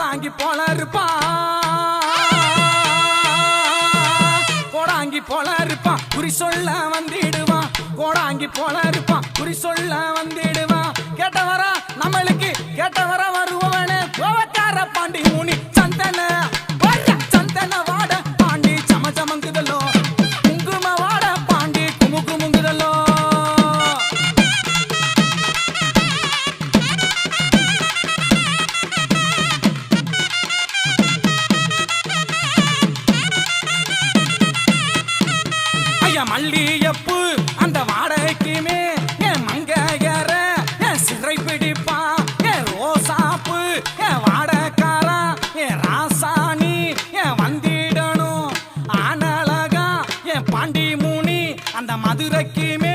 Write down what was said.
கோடாங்கி போல இருப்பான், கோடாங்கி போல இருப்பான், குறி சொல்ல வந்திடுவான். கோடாங்கி போல இருப்பான், குறி சொல்ல வந்திடுவான். கேட்டவரா நம்மளுக்கு கேட்டவரா வருவவனே கோவக்கார பாண்டி முனி சந்தன சந்தன வாட பாண்டி சம சமங்குதலோ, குங்கும வாட பாண்டி குமு குமுங்குதலோ. ஐயா மல்லியப்பு அந்த வாடகைக்குமே என் மங்கையற என் சிறை பிடிப்பான். என் ரோசாப்பு என் வாடக்காரா என் ராசாணி என் வந்திடணும். ஆனழகா என் பாண்டி முனி அந்த மதுரைக்குமே